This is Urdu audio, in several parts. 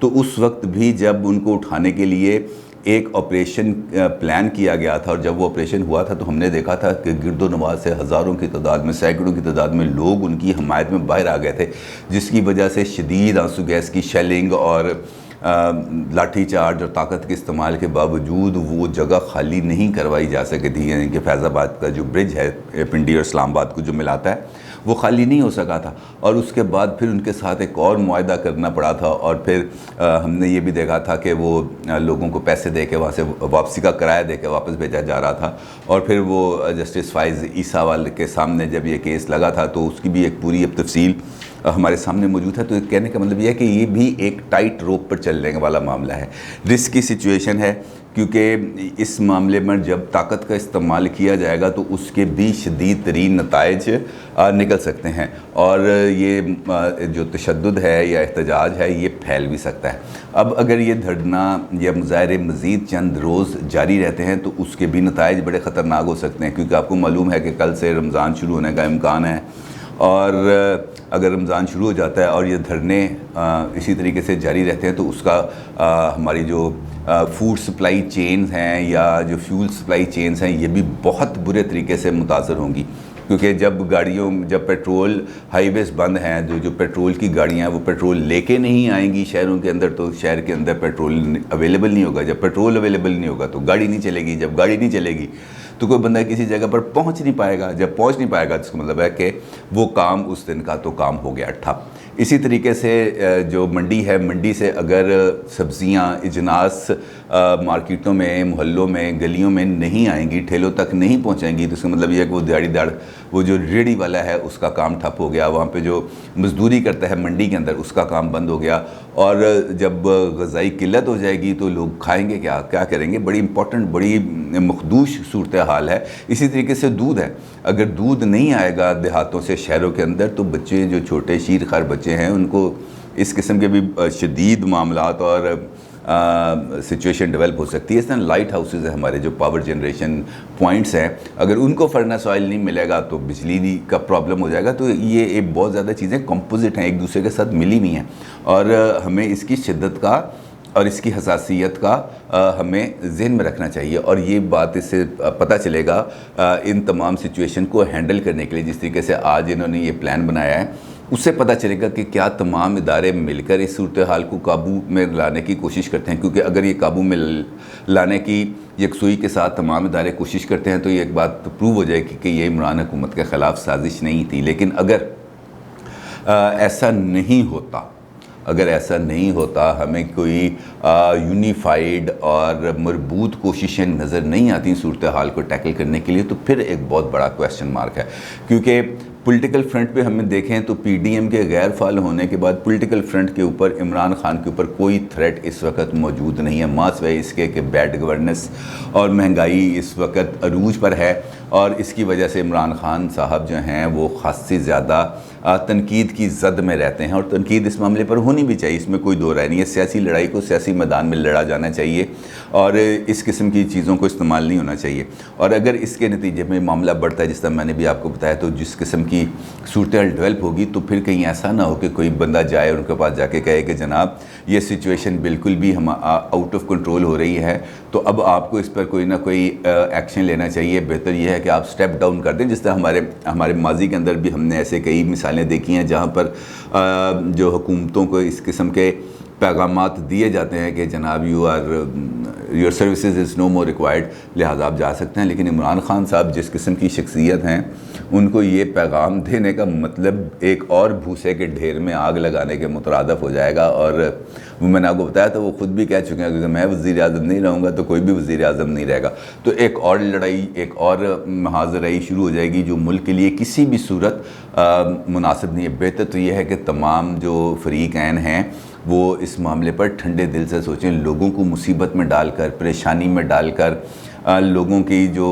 تو اس وقت بھی جب ان کو اٹھانے کے لیے ایک آپریشن پلان کیا گیا تھا، اور جب وہ آپریشن ہوا تھا تو ہم نے دیکھا تھا کہ گرد و نواح سے ہزاروں کی تعداد میں، سینکڑوں کی تعداد میں لوگ ان کی حمایت میں باہر آ گئے تھے، جس کی وجہ سے شدید آنسو گیس کی شیلنگ اور لاٹھی چارج اور طاقت کے استعمال کے باوجود وہ جگہ خالی نہیں کروائی جا سکی تھی، یعنی کہ فیض آباد کا جو برج ہے پنڈی اور اسلام آباد کو جو ملاتا ہے وہ خالی نہیں ہو سکا تھا، اور اس کے بعد پھر ان کے ساتھ ایک اور معاہدہ کرنا پڑا تھا، اور پھر ہم نے یہ بھی دیکھا تھا کہ وہ لوگوں کو پیسے دے کے وہاں سے واپسی کا کرایہ دے کے واپس بھیجا جا رہا تھا، اور پھر وہ جسٹس فائز عیسیٰ والے کے سامنے جب یہ کیس لگا تھا تو اس کی بھی ایک پوری اب تفصیل ہمارے سامنے موجود ہے۔ تو کہنے کا مطلب یہ ہے کہ یہ بھی ایک ٹائٹ روپ پر چلنے والا معاملہ ہے، رسک کی سچویشن ہے، کیونکہ اس معاملے میں جب طاقت کا استعمال کیا جائے گا تو اس کے بھی شدید ترین نتائج نکل سکتے ہیں، اور یہ جو تشدد ہے یا احتجاج ہے یہ پھیل بھی سکتا ہے۔ اب اگر یہ دھرنا یا مظاہرے مزید چند روز جاری رہتے ہیں تو اس کے بھی نتائج بڑے خطرناک ہو سکتے ہیں، کیونکہ آپ کو معلوم ہے کہ کل سے رمضان شروع ہونے کا امکان ہے، اور اگر رمضان شروع ہو جاتا ہے اور یہ دھرنے اسی طریقے سے جاری رہتے ہیں تو اس کا ہماری جو فوڈ سپلائی چینز ہیں یا جو فیول سپلائی چینز ہیں یہ بھی بہت برے طریقے سے متاثر ہوں گی، کیونکہ جب پیٹرول ہائی ویز بند ہیں، جو پیٹرول کی گاڑیاں ہیں وہ پیٹرول لے کے نہیں آئیں گی شہروں کے اندر، تو شہر کے اندر پیٹرول اویلیبل نہیں ہوگا، جب پیٹرول اویلیبل نہیں ہوگا تو گاڑی نہیں چلے گی، جب گاڑی نہیں چلے گی تو کوئی بندہ کسی جگہ پر پہنچ نہیں پائے گا، جب پہنچ نہیں پائے گا اس کا مطلب ہے کہ وہ کام اس دن کا تو کام ہو گیا ٹھپ۔ اسی طریقے سے جو منڈی ہے، منڈی سے اگر سبزیاں اجناس مارکیٹوں میں، محلوں میں، گلیوں میں نہیں آئیں گی، ٹھیلوں تک نہیں پہنچیں گی، تو اس کا مطلب یہ ہے کہ وہ دیہڑی داڑ وہ جو ریڑھی والا ہے اس کا کام ٹھپ ہو گیا، وہاں پہ جو مزدوری کرتا ہے منڈی کے اندر اس کا کام بند ہو گیا، اور جب غذائی قلت ہو جائے گی تو لوگ کھائیں گے کیا کریں گے؟ بڑی امپورٹنٹ، بڑی مخدوش صورتحال ہے۔ اسی طریقے سے دودھ ہے، اگر دودھ نہیں آئے گا دیہاتوں سے شہروں کے اندر تو بچے جو چھوٹے شیر خار بچے ہیں ان کو اس قسم کے بھی شدید معاملات اور سچویشن ڈیولپ ہو سکتی ہے۔ اس طرح لائٹ ہاؤسز ہیں ہمارے جو پاور جنریشن پوائنٹس ہیں، اگر ان کو فرنس آئل نہیں ملے گا تو بجلی کا پرابلم ہو جائے گا۔ تو یہ ایک بہت زیادہ چیزیں کمپوزٹ ہیں، ایک دوسرے کے ساتھ ملی ہوئی ہیں، اور ہمیں اس کی شدت کا اور اس کی حساسیت کا ہمیں ذہن میں رکھنا چاہیے، اور یہ بات اس سے پتہ چلے گا ان تمام سچویشن کو ہینڈل کرنے کے لیے جس طریقے سے آج انہوں نے یہ پلان بنایا ہے، اس سے پتہ چلے گا کہ کیا تمام ادارے مل کر اس صورتحال کو قابو میں لانے کی کوشش کرتے ہیں، کیونکہ اگر یہ قابو میں لانے کی یکسوئی کے ساتھ تمام ادارے کوشش کرتے ہیں تو یہ ایک بات تو پروو ہو جائے گی کہ یہ عمران حکومت کے خلاف سازش نہیں تھی۔ لیکن اگر ایسا نہیں ہوتا، ہمیں کوئی یونیفائیڈ اور مربوط کوششیں نظر نہیں آتی صورتحال کو ٹیکل کرنے کے لیے، تو پھر ایک بہت بڑا کویسچن مارک ہے، کیونکہ پولیٹیکل فرنٹ پہ ہمیں دیکھیں تو پی ڈی ایم کے غیر فعال ہونے کے بعد پولیٹیکل فرنٹ کے اوپر عمران خان کے اوپر کوئی تھریٹ اس وقت موجود نہیں ہے، ماں سوائے اس کے کہ بیڈ گورننس اور مہنگائی اس وقت عروج پر ہے، اور اس کی وجہ سے عمران خان صاحب جو ہیں وہ خاصی زیادہ تنقید کی زد میں رہتے ہیں، اور تنقید اس معاملے پر ہونی بھی چاہیے، اس میں کوئی دو رائے نہیں ہے۔ سیاسی لڑائی کو سیاسی میدان میں لڑا جانا چاہیے، اور اس قسم کی چیزوں کو استعمال نہیں ہونا چاہیے، اور اگر اس کے نتیجے میں معاملہ بڑھتا ہے جس طرح میں نے بھی آپ کو بتایا، تو جس قسم کی صورتحال ڈیولپ ہوگی تو پھر کہیں ایسا نہ ہو کہ کوئی بندہ جائے اور ان کے پاس جا کے کہے کہ جناب یہ سچویشن بالکل بھی آؤٹ آف کنٹرول ہو رہی ہے، تو اب آپ کو اس پر کوئی نہ کوئی ایکشن لینا چاہیے۔ بہتر یہ ہے کہ آپ سٹیپ ڈاؤن کر دیں، جس طرح ہمارے ماضی کے اندر بھی ہم نے ایسے کئی مثالیں دیکھی ہیں جہاں پر جو حکومتوں کو اس قسم کے پیغامات دیے جاتے ہیں کہ جناب your services is no more required, لہٰذا آپ جا سکتے ہیں، لیکن عمران خان صاحب جس قسم کی شخصیت ہیں ان کو یہ پیغام دینے کا مطلب ایک اور بھوسے کے ڈھیر میں آگ لگانے کے مترادف ہو جائے گا، اور وہ میں نے آپ کو بتایا تھا وہ خود بھی کہہ چکے ہیں کہ میں وزیر اعظم نہیں رہوں گا تو کوئی بھی وزیر اعظم نہیں رہے گا، تو ایک اور لڑائی، ایک اور محاذرائی شروع ہو جائے گی جو ملک کے لیے کسی بھی صورت مناسب نہیں ہے۔ بہتر تو یہ ہے کہ تمام جو فریقین ہیں وہ اس معاملے پر ٹھنڈے دل سے سوچیں، لوگوں کو مصیبت میں ڈال کر، پریشانی میں ڈال کر لوگوں کی جو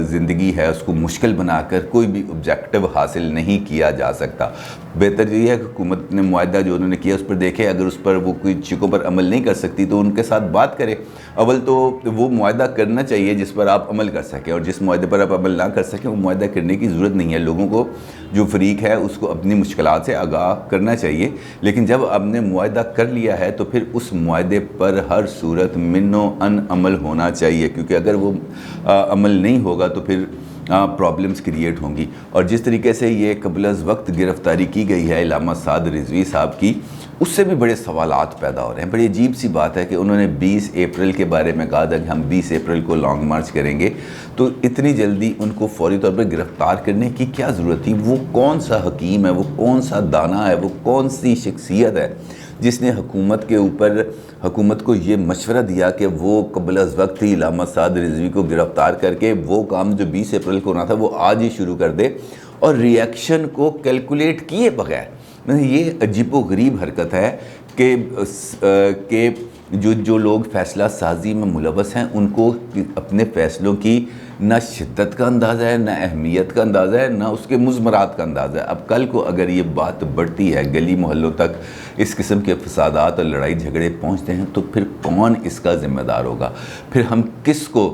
زندگی ہے اس کو مشکل بنا کر کوئی بھی آبجیکٹو حاصل نہیں کیا جا سکتا۔ بہتر یہ ہے کہ حکومت نے معاہدہ جو انہوں نے کیا اس پر دیکھے، اگر اس پر وہ کوئی چیزوں پر عمل نہیں کر سکتی تو ان کے ساتھ بات کرے۔ اول تو وہ معاہدہ کرنا چاہیے جس پر آپ عمل کر سکیں، اور جس معاہدے پر آپ عمل نہ کر سکیں وہ معاہدہ کرنے کی ضرورت نہیں ہے۔ لوگوں کو جو فریق ہے اس کو اپنی مشکلات سے آگاہ کرنا چاہیے، لیکن جب آپ نے معاہدہ کر لیا ہے تو پھر اس معاہدے پر ہر صورت من و ان عمل ہونا چاہیے، کیونکہ اگر وہ عمل نہیں ہوگا تو پھر پرابلمز کریٹ ہوں گی۔ اور جس طریقے سے یہ قبل از وقت گرفتاری کی گئی ہے علامہ سعد رضوی صاحب کی، اس سے بھی بڑے سوالات پیدا ہو رہے ہیں۔ بڑی عجیب سی بات ہے کہ انہوں نے 20 اپریل کے بارے میں کہا تھا کہ ہم 20 اپریل کو لانگ مارچ کریں گے، تو اتنی جلدی ان کو فوری طور پر گرفتار کرنے کی کیا ضرورت تھی؟ وہ کون سا حکیم ہے، وہ کون سا دانا ہے، وہ کون سی شخصیت ہے جس نے حکومت کو یہ مشورہ دیا کہ وہ قبل از وقت ہی علامہ سعد رضوی کو گرفتار کر کے وہ کام جو 20 اپریل کو ہونا تھا وہ آج ہی شروع کر دے، اور ریئیکشن کو کیلکولیٹ کیے بغیر۔ یہ عجیب و غریب حرکت ہے کہ جو لوگ فیصلہ سازی میں ملوث ہیں ان کو اپنے فیصلوں کی نہ شدت کا اندازہ ہے، نہ اہمیت کا اندازہ ہے، نہ اس کے مضمرات کا اندازہ ہے۔ اب کل کو اگر یہ بات بڑھتی ہے، گلی محلوں تک اس قسم کے فسادات اور لڑائی جھگڑے پہنچتے ہیں، تو پھر کون اس کا ذمہ دار ہوگا؟ پھر ہم کس کو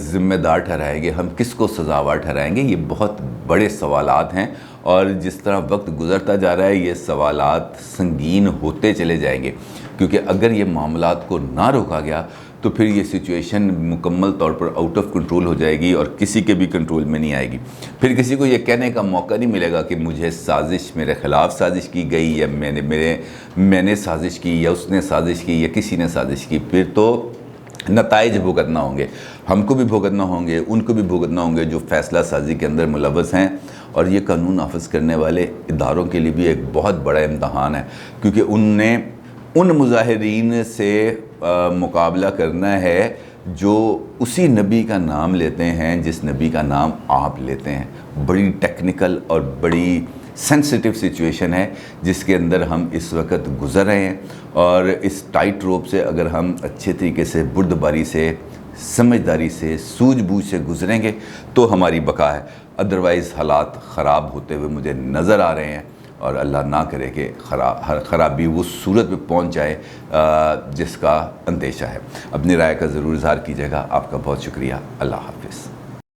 ذمہ دار ٹھہرائیں گے؟ ہم کس کو سزاوار ٹھہرائیں گے؟ یہ بہت بڑے سوالات ہیں، اور جس طرح وقت گزرتا جا رہا ہے یہ سوالات سنگین ہوتے چلے جائیں گے، کیونکہ اگر یہ معاملات کو نہ روکا گیا تو پھر یہ سچویشن مکمل طور پر آؤٹ آف کنٹرول ہو جائے گی اور کسی کے بھی کنٹرول میں نہیں آئے گی۔ پھر کسی کو یہ کہنے کا موقع نہیں ملے گا کہ مجھے سازش، میرے خلاف سازش کی گئی، یا میں نے سازش کی، یا اس نے سازش کی، یا کسی نے سازش کی۔ پھر تو نتائج بھگتنا ہوں گے، ہم کو بھی بھگتنا ہوں گے، ان کو بھی بھگتنا ہوں گے جو فیصلہ سازی کے اندر ملوث ہیں۔ اور یہ قانون نافذ کرنے والے اداروں کے لیے بھی ایک بہت بڑا امتحان ہے، کیونکہ ان نے ان مظاہرین سے مقابلہ کرنا ہے جو اسی نبی کا نام لیتے ہیں جس نبی کا نام آپ لیتے ہیں۔ بڑی ٹیکنیکل اور بڑی سینسٹیو سچویشن ہے جس کے اندر ہم اس وقت گزر رہے ہیں، اور اس ٹائٹ روپ سے اگر ہم اچھے طریقے سے، بردباری سے، سمجھداری سے، سوجھ بوجھ سے گزریں گے تو ہماری بقا ہے۔ ادروائز حالات خراب ہوتے ہوئے مجھے نظر آ رہے ہیں، اور اللہ نہ کرے کہ خرابی اس صورت پہ پہنچ جائے جس کا اندیشہ ہے۔ اپنی رائے کا ضرور اظہار کیجیے گا۔ آپ کا بہت شکریہ۔ اللہ حافظ۔